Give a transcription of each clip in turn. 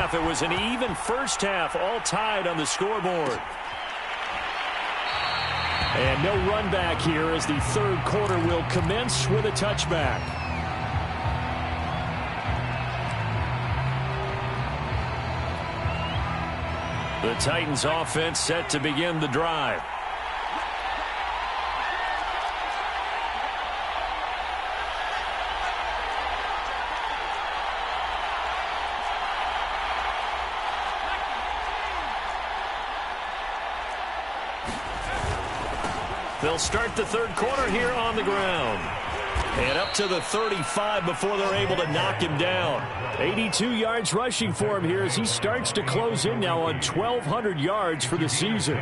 half. It was an even first half, all tied on the scoreboard. And no run back here as the third quarter will commence with a touchback. The Titans offense set to begin the drive. They'll start the third quarter here on the ground. And up to the 35 before they're able to knock him down. 82 yards rushing for him here as he starts to close in now on 1,200 yards for the season.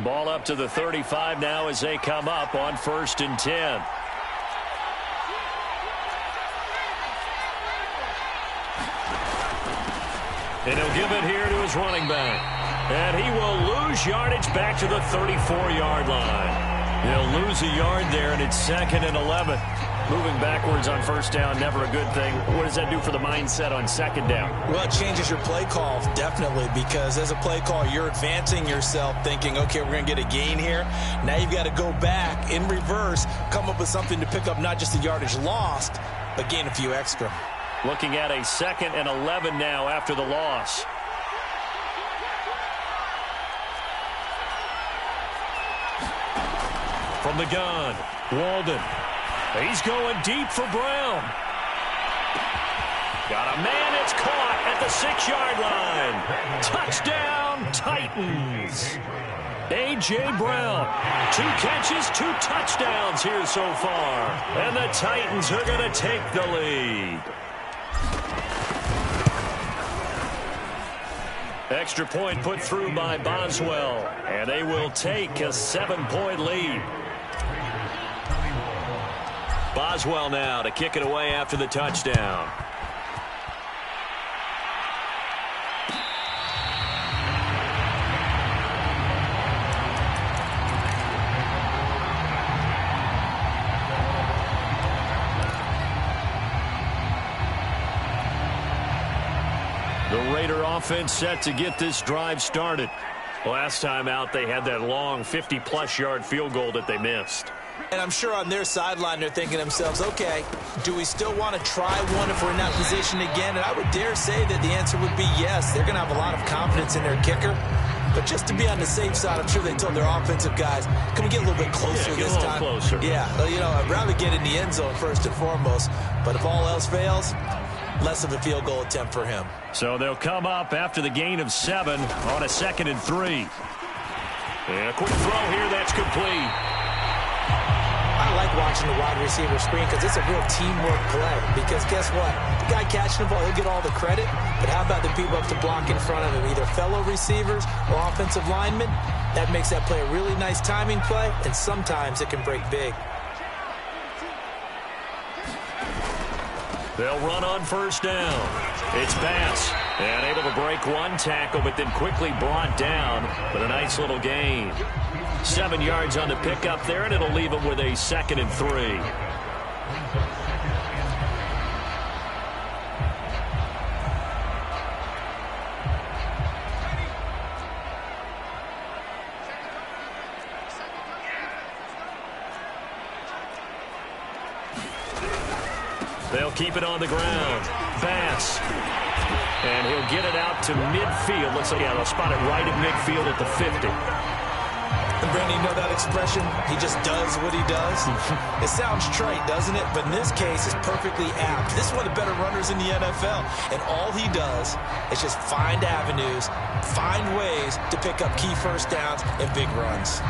Ball up to the 35 now as they come up on 1st and 10. And he'll give it here to his running back. And he will lose yardage back to the 34-yard line. He'll lose a yard there, and it's 2nd and 11. Moving backwards on first down, never a good thing. What does that do for the mindset on second down? Well, it changes your play call, definitely, because as a play call, you're advancing yourself thinking, okay, we're going to get a gain here. Now you've got to go back in reverse, come up with something to pick up not just the yardage lost, but gain a few extra. Looking at a 2nd and 11 now after the loss. From the gun, Walden. He's going deep for Brown. Got a man, it's caught at the 6-yard line. Touchdown, Titans. A.J. Brown, 2 catches, 2 touchdowns here so far. And the Titans are going to take the lead. Extra point put through by Boswell, and they will take a 7-point lead. Boswell now to kick it away after the touchdown. The Raider offense set to get this drive started. Last time out, they had that long 50-plus yard field goal that they missed. And I'm sure on their sideline they're thinking to themselves, okay, do we still want to try one if we're in that position again? And I would dare say that the answer would be yes. They're going to have a lot of confidence in their kicker. But just to be on the safe side, I'm sure they told their offensive guys, can we get a little bit closer this time? Closer. Yeah, you know, I'd rather get in the end zone first and foremost. But if all else fails, less of a field goal attempt for him. So they'll come up after the gain of 7 on a 2nd and 3. And a quick throw here, that's complete. I like watching the wide receiver screen because it's a real teamwork play. Because guess what? The guy catching the ball, he'll get all the credit. But how about the people up to block in front of him? Either fellow receivers or offensive linemen. That makes that play a really nice timing play. And sometimes it can break big. They'll run on first down. It's Bass. And able to break one tackle, but then quickly brought down with a nice little gain. 7 yards on the pickup there, and it'll leave them with a 2nd and 3. They'll keep it on the ground. Bass. And he'll get it out to midfield. Looks like, yeah, they'll spot it right at midfield at the 50. And Brandon, you know that expression? He just does what he does. It sounds trite, doesn't it? But in this case, it's perfectly apt. This is one of the better runners in the NFL. And all he does is just find avenues, find ways to pick up key first downs and big runs.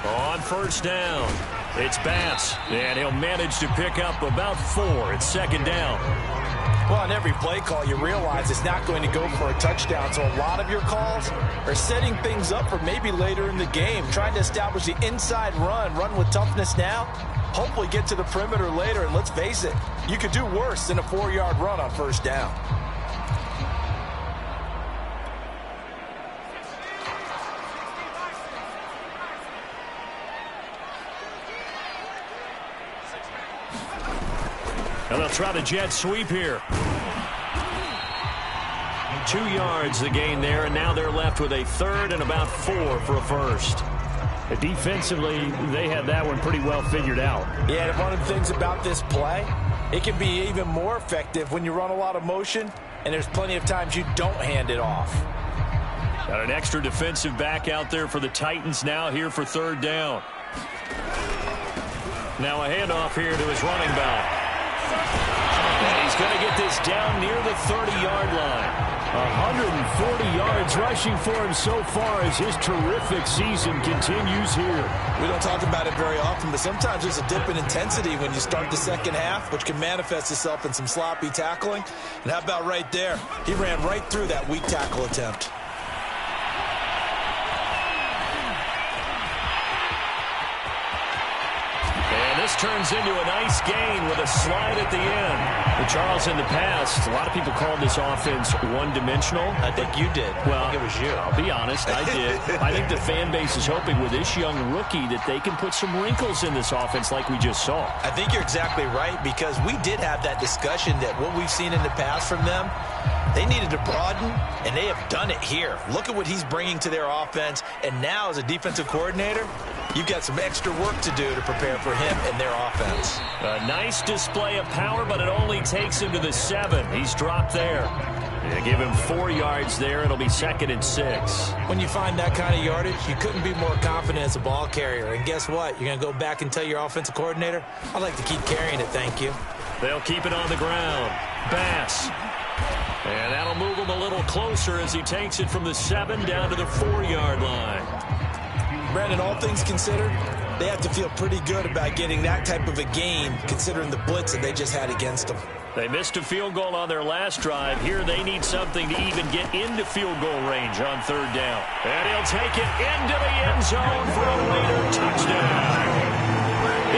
On first down, it's Bass, and he'll manage to pick up about 4. It's 2nd down. Well, on every play call, you realize it's not going to go for a touchdown, so a lot of your calls are setting things up for maybe later in the game, trying to establish the inside run with toughness now, hopefully get to the perimeter later, and let's face it, you could do worse than a 4-yard run on first down. And they'll try the jet sweep here. 2 yards the gain there, and now they're left with a third and about 4 for a first. Defensively, they had that one pretty well figured out. Yeah, and one of the things about this play, it can be even more effective when you run a lot of motion, and there's plenty of times you don't hand it off. Got an extra defensive back out there for the Titans now here for third down. Now a handoff here to his running back. And he's going to get this down near the 30-yard line. 140 yards rushing for him so far as his terrific season continues here. We don't talk about it very often, but sometimes there's a dip in intensity when you start the second half, which can manifest itself in some sloppy tackling. And how about right there? He ran right through that weak tackle attempt. This turns into a nice gain with a slide at the end. But Charles, in the past, a lot of people called this offense one-dimensional. I think you did. Well, I think it was you. I'll be honest, I did. I think the fan base is hoping with this young rookie that they can put some wrinkles in this offense like we just saw. I think you're exactly right, because we did have that discussion that what we've seen in the past from them, they needed to broaden, and they have done it here. Look at what he's bringing to their offense, and now as a defensive coordinator, you've got some extra work to do to prepare for him and their offense. A nice display of power, but it only takes him to the 7. He's dropped there. They give him 4 yards there. It'll be 2nd and 6. When you find that kind of yardage, you couldn't be more confident as a ball carrier. And guess what? You're going to go back and tell your offensive coordinator, I'd like to keep carrying it, thank you. They'll keep it on the ground. Bass. And that'll move him a little closer as he takes it from the 7 down to the 4-yard line. Brandon, all things considered, they have to feel pretty good about getting that type of a gain, considering the blitz that they just had against them. They missed a field goal on their last drive. Here they need something to even get into field goal range on 3rd down. And he'll take it into the end zone for a later touchdown.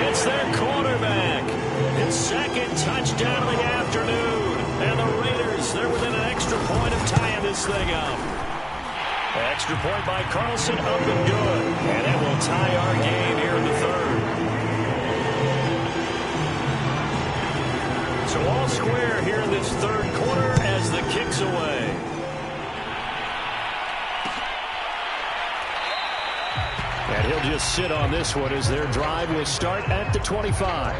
It's their quarterback. His 2nd touchdown of the afternoon. And the Raiders, they're within an extra point of tying this thing up. Extra point by Carlson, up and good. And it will tie our game here in the 3rd. So all square here in this 3rd quarter as the kick's away. And he'll just sit on this one as their drive will start at the 25.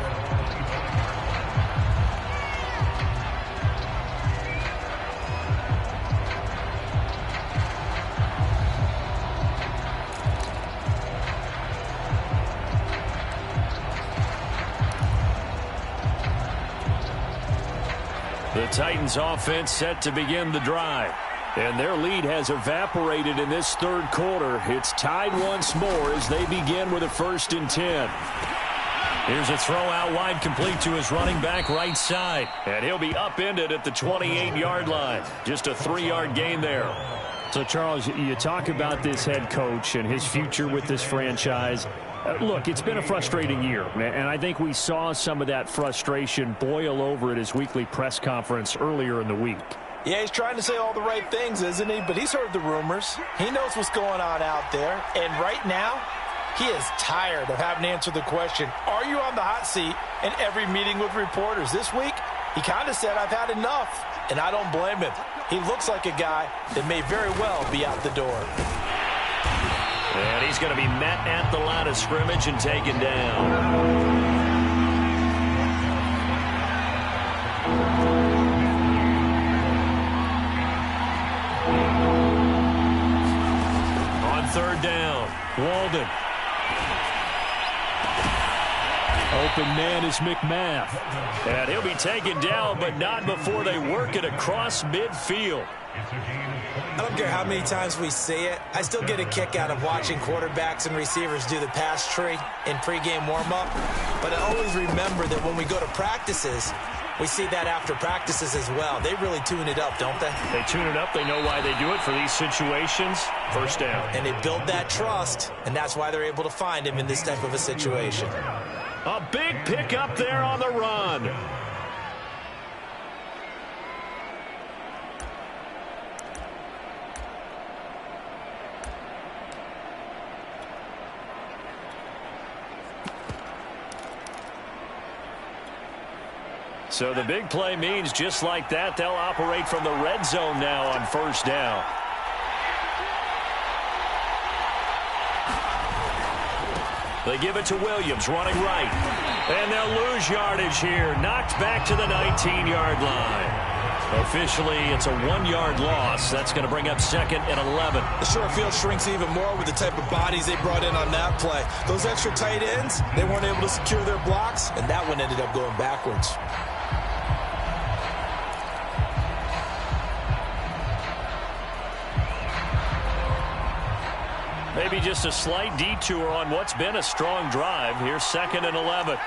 The Titans offense set to begin the drive. And their lead has evaporated in this 3rd quarter. It's tied once more as they begin with a 1st and 10. Here's a throw out wide, complete to his running back right side. And he'll be upended at the 28-yard line. Just a 3-yard gain there. So, Charles, you talk about this head coach and his future with this franchise. Look, it's been a frustrating year, and I think we saw some of that frustration boil over at his weekly press conference earlier in the week. Yeah, he's trying to say all the right things, isn't he? But he's heard the rumors. He knows what's going on out there. And right now, he is tired of having to answer the question, are you on the hot seat in every meeting with reporters? This week, he kind of said, I've had enough. And I don't blame him. He looks like a guy that may very well be out the door. And he's going to be met at the line of scrimmage and taken down. On 3rd down, Walden. Open man is McMath. And he'll be taken down, but not before they work it across midfield. I don't care how many times we see it. I still get a kick out of watching quarterbacks and receivers do the pass tree in pregame warm-up. But I always remember that when we go to practices, we see that after practices as well. They really tune it up, don't they? They tune it up. They know why they do it for these situations. 1st down. And they build that trust, and that's why they're able to find him in this type of a situation. A big pickup there on the run. So the big play means just like that, they'll operate from the red zone now on first down. They give it to Williams, running right. And they'll lose yardage here. Knocked back to the 19-yard line. Officially, it's a 1-yard loss. That's going to bring up 2nd and 11. The short field shrinks even more with the type of bodies they brought in on that play. Those extra tight ends, they weren't able to secure their blocks, and that one ended up going backwards. Maybe just a slight detour on what's been a strong drive. Here's 2nd and 11.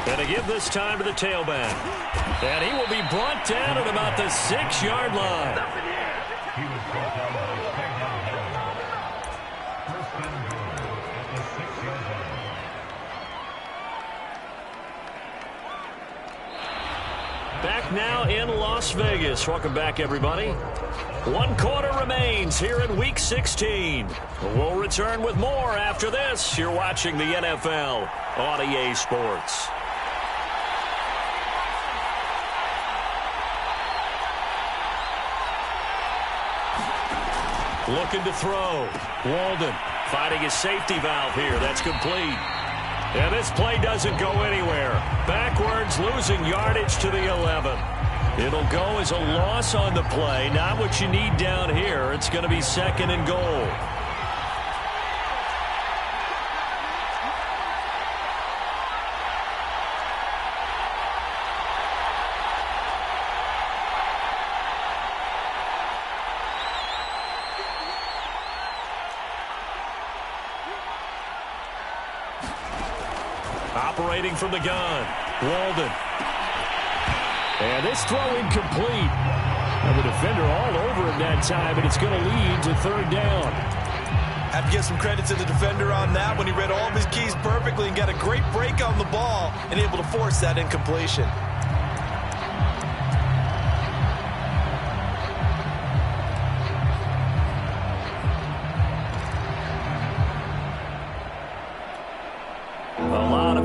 And to give this time to the tailback. And he will be brought down at about the 6-yard line. Back now in Las Vegas. Welcome back, everybody. 1 quarter remains here in Week 16. We'll return with more after this. You're watching the NFL on EA Sports. Looking to throw. Walden finding his safety valve here. That's complete. And this play doesn't go anywhere. Backwards, losing yardage to the 11. It'll go as a loss on the play. Not what you need down here. It's going to be 2nd and goal. Operating from the gun, Walden. And this throw incomplete. And the defender all over him that time, and it's going to lead to 3rd down. Have to give some credit to the defender on that when he read all of his keys perfectly and got a great break on the ball and able to force that incompletion.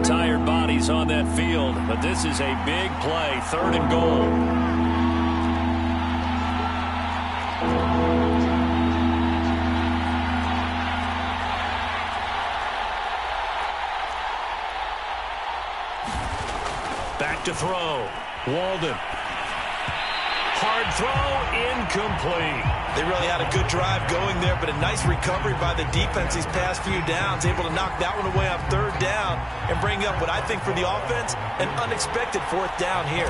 Tired bodies on that field, but this is a big play. 3rd and goal. Back to throw. Walden. Hard throw, incomplete. They really had a good drive going there, but a nice recovery by the defense these past few downs, able to knock that one away on 3rd down and bring up what I think for the offense, an unexpected 4th down here.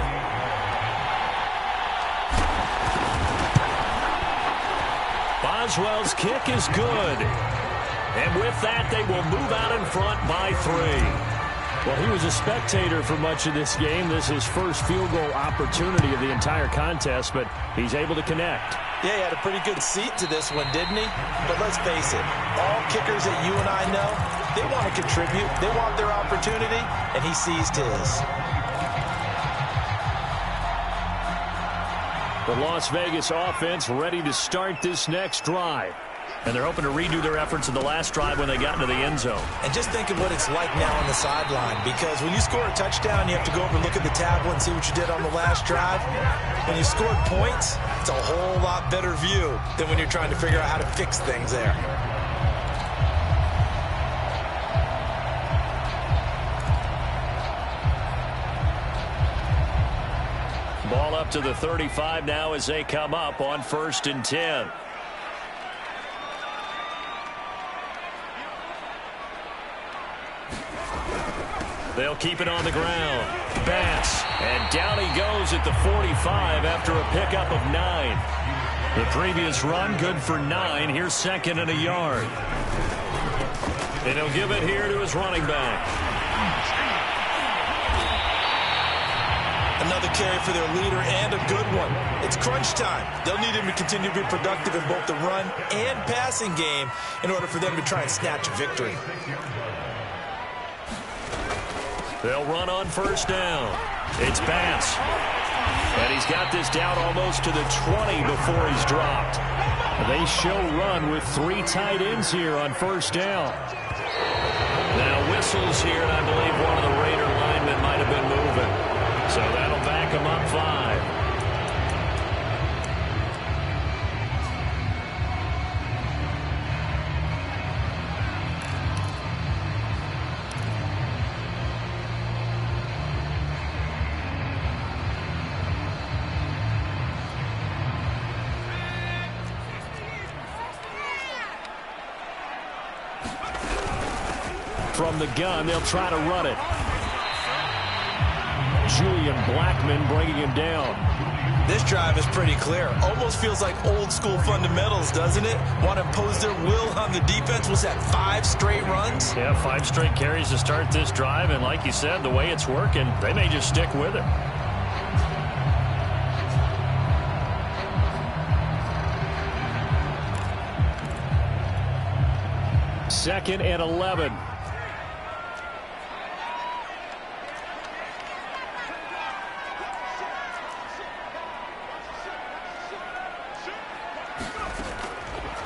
Boswell's kick is good. And with that, they will move out in front by 3. Well, he was a spectator for much of this game. This is his first field goal opportunity of the entire contest, but he's able to connect. Yeah, he had a pretty good seat to this one, didn't he? But let's face it, all kickers that you and I know, they want to contribute. They want their opportunity, and he seized his. The Las Vegas offense ready to start this next drive. And they're hoping to redo their efforts in the last drive when they got into the end zone. And just think of what it's like now on the sideline, because when you score a touchdown, you have to go over and look at the tablet and see what you did on the last drive. When you scored points, it's a whole lot better view than when you're trying to figure out how to fix things there. Ball up to the 35 now as they come up on 1st and 10. They'll keep it on the ground. Bass. And down he goes at the 45 after a pickup of 9. The previous run good for 9. Here's 2nd and a yard. And he'll give it here to his running back. Another carry for their leader and a good one. It's crunch time. They'll need him to continue to be productive in both the run and passing game in order for them to try and snatch a victory. They'll run on 1st down. It's Bass. And he's got this down almost to the 20 before he's dropped. They show run with 3 tight ends here on first down. Now whistles here, and I believe one of the Raider linemen might have been moving. So that'll back him up 5. From the gun, they'll try to run it. Julian Blackmon bringing him down. This drive is pretty clear. Almost feels like old school fundamentals, doesn't it? Want to impose their will on the defense. Was that 5 straight runs? Yeah, 5 straight carries to start this drive. And like you said, the way it's working, they may just stick with it. Second and 11.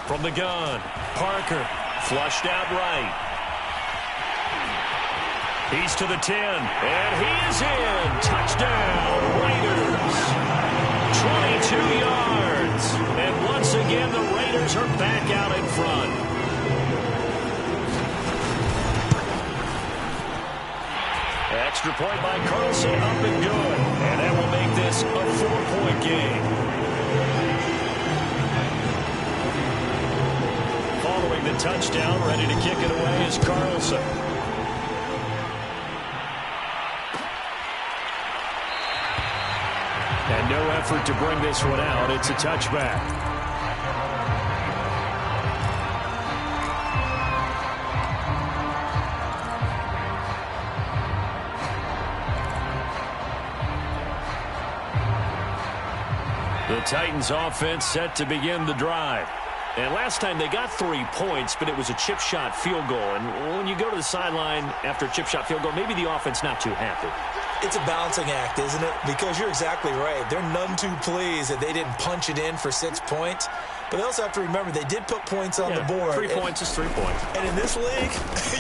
From the gun, Parker flushed out right. He's to the 10, and he is in. Touchdown, Raiders. 22 yards. And once again, the Raiders are back out in front. Extra point by Carlson, up and good. And that will make this a 4-point game. Following the touchdown, ready to kick it away is Carlson. And no effort to bring this one out. It's a touchback. The Titans offense set to begin the drive. And last time they got 3 points, but it was a chip shot field goal. And when you go to the sideline after a chip shot field goal, maybe the offense not too happy. It's a balancing act, isn't it? Because you're exactly right. They're none too pleased that they didn't punch it in for 6 points. But they also have to remember they did put points on the board. 3 points is 3 points. And in this league,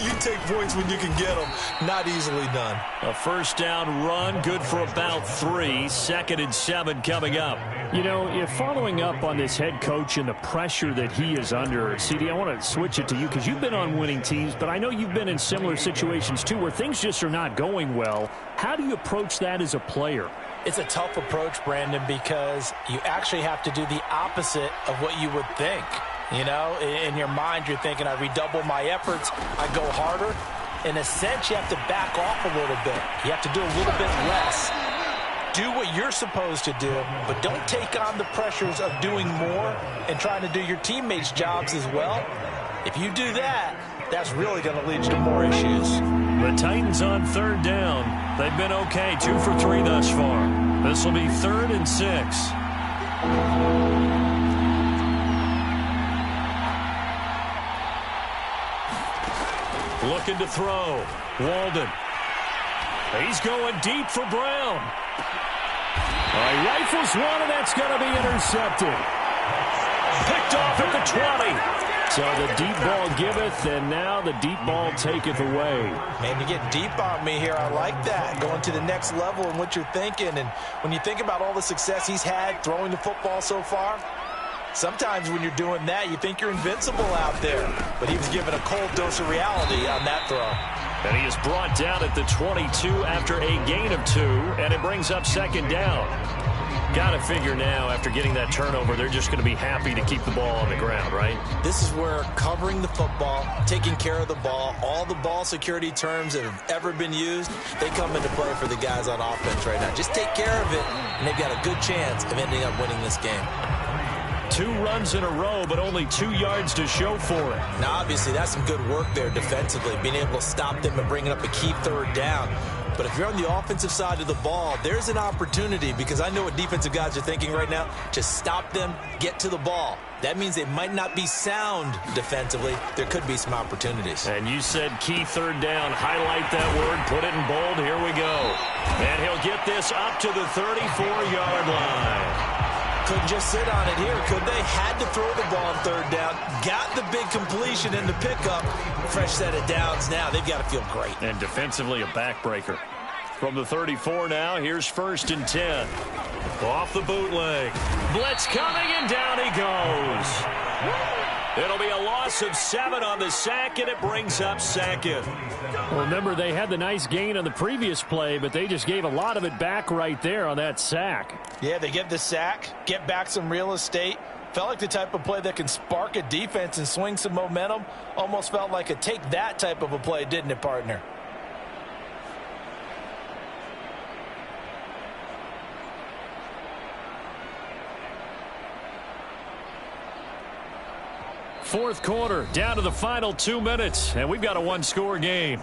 you take points when you can get them. Not easily done. A first down run, good for about 3. 2nd and 7 coming up. You know, if following up on this head coach and the pressure that he is under, CD, I want to switch it to you because you've been on winning teams, but I know you've been in similar situations too where things just are not going well. How do you approach that as a player? It's a tough approach, Brandon, because you actually have to do the opposite of what you would think. You know, in your mind, you're thinking, I redouble my efforts, I go harder. In a sense, you have to back off a little bit. You have to do a little bit less. Do what you're supposed to do, but don't take on the pressures of doing more and trying to do your teammates' jobs as well. If you do that, that's really going to lead you to more issues. The Titans on 3rd down. They've been okay, 2 for 3 thus far. This will be 3rd and 6. Looking to throw. Walden. He's going deep for Brown. He rifles one, and that's going to be intercepted. Picked off at the 20. So the deep ball giveth, and now the deep ball taketh away. Man, you get deep on me here. I like that. Going to the next level in what you're thinking. And when you think about all the success he's had throwing the football so far, sometimes when you're doing that, you think you're invincible out there. But he was given a cold dose of reality on that throw. And he is brought down at the 22 after a gain of 2, and it brings up 2nd down. Got to figure now, after getting that turnover, they're just going to be happy to keep the ball on the ground, right? This is where covering the football, taking care of the ball, all the ball security terms that have ever been used, they come into play for the guys on offense right now. Just take care of it, and they've got a good chance of ending up winning this game. 2 runs in a row, but only 2 yards to show for it. Now, obviously, that's some good work there defensively, being able to stop them and bringing up a key 3rd down. But if you're on the offensive side of the ball, there's an opportunity, because I know what defensive guys are thinking right now. Just stop them, get to the ball. That means they might not be sound defensively. There could be some opportunities. And you said key 3rd down. Highlight that word, put it in bold. Here we go. And he'll get this up to the 34-yard line. Couldn't just sit on it here, could they? Had to throw the ball on third down. Got the big completion in the pickup. Fresh set of downs now. They've got to feel great. And defensively, a backbreaker. From the 34 now, here's 1st and 10. Off the bootleg. Blitz coming, and down he goes. It'll be a loss of 7 on the sack, and it brings up 2nd. Well, remember, they had the nice gain on the previous play, but they just gave a lot of it back right there on that sack. Yeah, they get the sack, get back some real estate. Felt like the type of play that can spark a defense and swing some momentum. Almost felt like a take that type of a play, didn't it, partner? Fourth quarter, down to the final 2 minutes, and we've got a one-score game.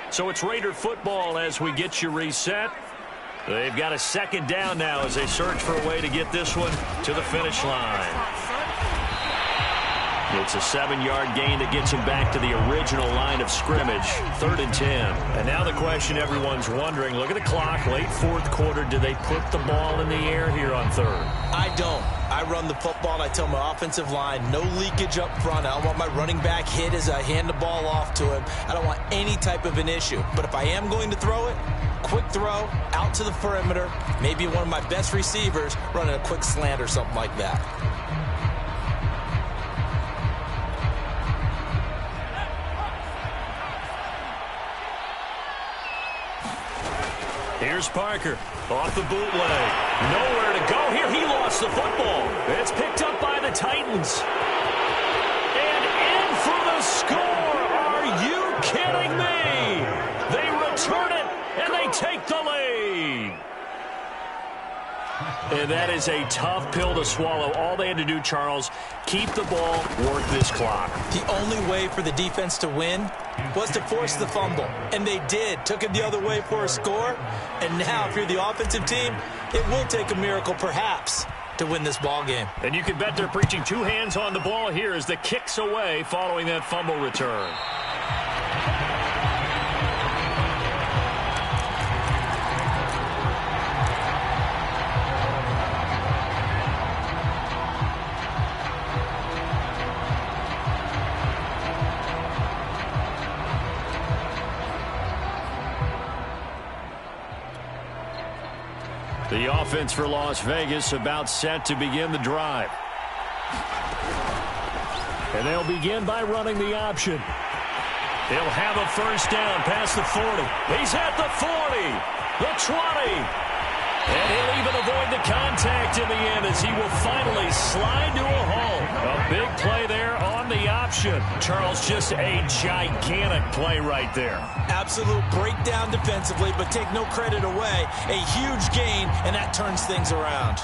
So it's Raider football as we get you reset. They've got a 2nd down now as they search for a way to get this one to the finish line. It's a 7-yard gain that gets him back to the original line of scrimmage. 3rd and 10. And now the question everyone's wondering, look at the clock, late 4th quarter. Do they put the ball in the air here on 3rd? I don't. I run the football, and I tell my offensive line, no leakage up front. I don't want my running back hit as I hand the ball off to him. I don't want any type of an issue. But if I am going to throw it, quick throw, out to the perimeter, maybe one of my best receivers running a quick slant or something like that. Here's Parker off the bootleg. Nowhere to go here. He lost the football. It's picked up by the Titans. And in for the score. Are you kidding me? They return it, and they take the lead. And that is a tough pill to swallow. All they had to do, Charles, keep the ball, work this clock. The only way for the defense to win was to force the fumble. And they did. Took it the other way for a score. And now, if you're the offensive team, it will take a miracle, perhaps, to win this ball game. And you can bet they're preaching 2 hands on the ball here as the kick's away following that fumble return. The offense for Las Vegas about set to begin the drive. And they'll begin by running the option. They'll have a 1st down past the 40. He's at the 40, the 20. And he'll even avoid the contact in the end as he will finally slide to a halt. A big play there on the option. Charles, just a gigantic play right there. Absolute breakdown defensively, but take no credit away. A huge gain, and that turns things around.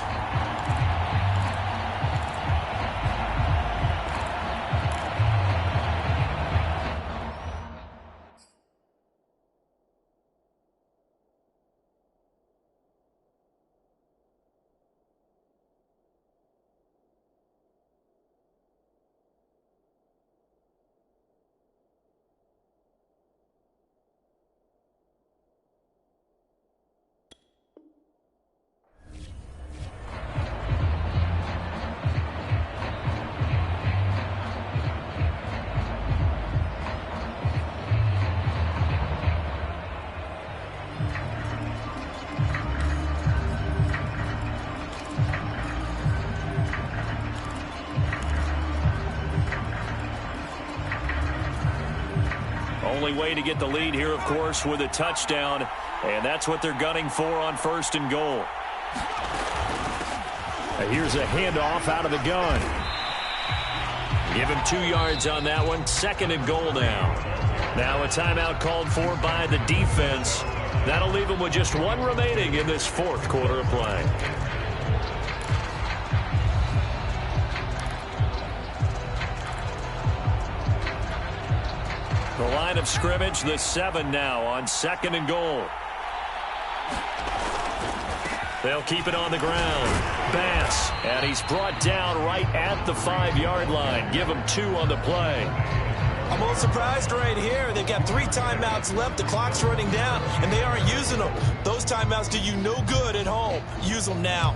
Only way to get the lead here, of course, with a touchdown, and that's what they're gunning for on 1st and goal. Here's a handoff out of the gun. Give him 2 yards on that one. 2nd and goal now. Now a timeout called for by the defense. That'll leave him with just 1 remaining in this 4th quarter of play. The line of scrimmage, the 7 now on 2nd and goal. They'll keep it on the ground. Bass, and he's brought down right at the 5-yard line. Give him 2 on the play. I'm a little surprised right here. They've got 3 timeouts left. The clock's running down, and they aren't using them. Those timeouts do you no good at home. Use them now.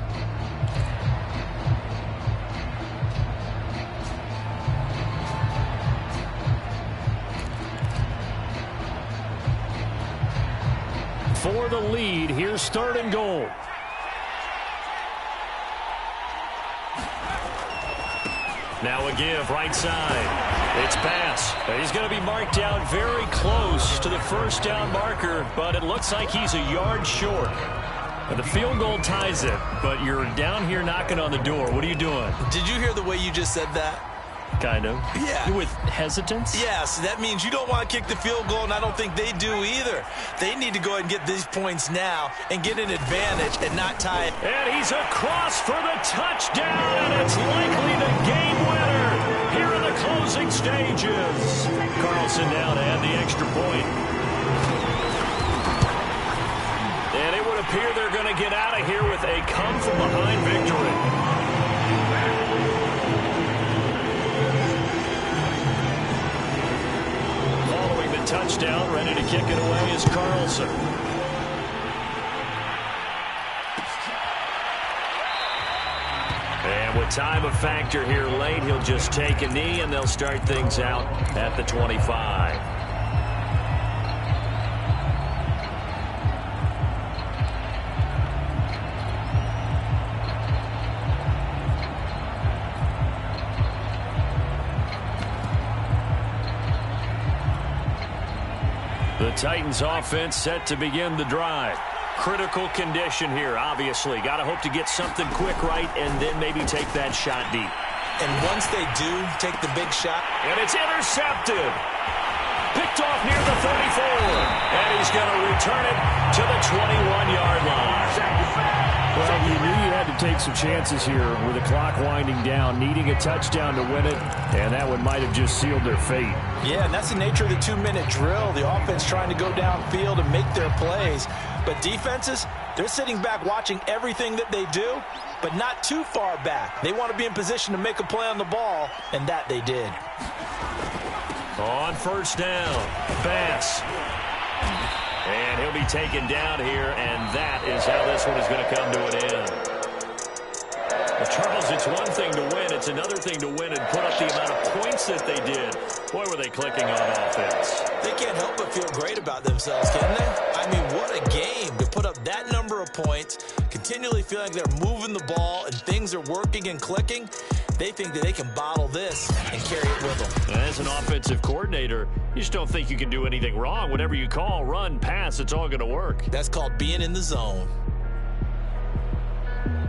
For the lead, here's 3rd and goal. Now a give, right side. It's Bass. He's going to be marked down very close to the first down marker, but it looks like he's a yard short. The field goal ties it, but you're down here knocking on the door. What are you doing? Did you hear the way you just said that? Kind of. Yeah. With hesitance? Yes, that means you don't want to kick the field goal, and I don't think they do either. They need to go ahead and get these points now and get an advantage and not tie it. And he's across for the touchdown, and it's likely the game winner here in the closing stages. Carlson now to add the extra point. And it would appear they're going to get out of here with a come-from-behind victory. Touchdown, ready to kick it away is Carlson. And with time a factor here late, he'll just take a knee, and they'll start things out at the 25. The Titans offense set to begin the drive. Critical condition here, obviously. Got to hope to get something quick right and then maybe take that shot deep. And once they do take the big shot. And it's intercepted. Picked off near the 34. And he's going to return it to the 21-yard line. Well, you knew you had to take some chances here with the clock winding down, needing a touchdown to win it, and that one might have just sealed their fate. Yeah, and that's the nature of the 2-minute drill. The offense trying to go downfield and make their plays. But defenses, they're sitting back watching everything that they do, but not too far back. They want to be in position to make a play on the ball, and that they did. On first down, Bass. And he'll be taken down here, and that is how this one is going to come to an end. Well, Charles, it's one thing to win. It's another thing to win and put up the amount of points that they did. Boy, were they clicking on offense. They can't help but feel great about themselves, can they? I mean, what a game to put up that number of points, continually feeling like they're moving the ball and things are working and clicking. They think that they can bottle this and carry it with them. As an offensive coordinator, you just don't think you can do anything wrong. Whatever you call, run, pass, it's all going to work. That's called being in the zone.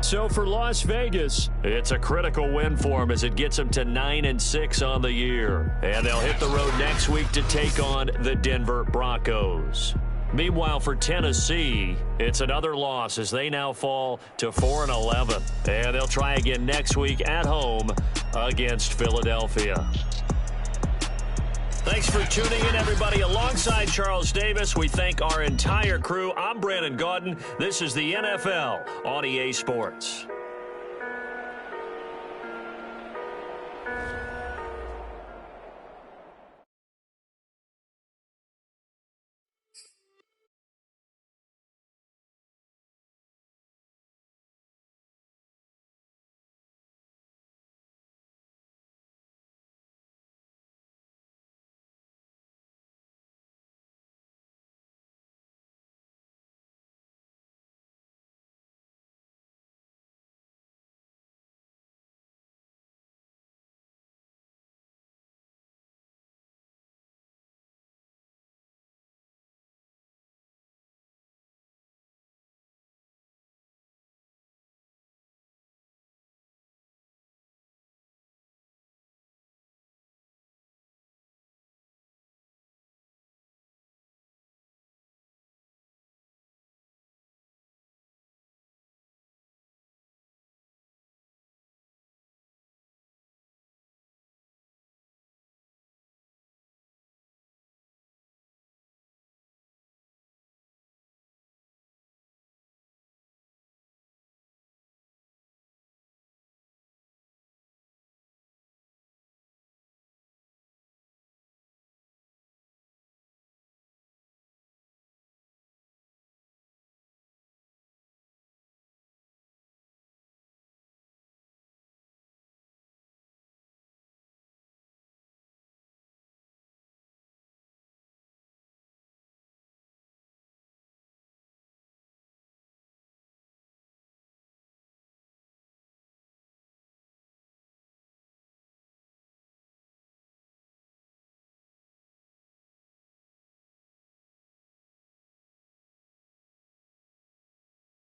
So for Las Vegas, it's a critical win for them as it gets them to 9-6 on the year. And they'll hit the road next week to take on the Denver Broncos. Meanwhile, for Tennessee, it's another loss as they now fall to 4-11. And they'll try again next week at home against Philadelphia. Thanks for tuning in, everybody. Alongside Charles Davis, we thank our entire crew. I'm Brandon Gaudin. This is the NFL on EA Sports.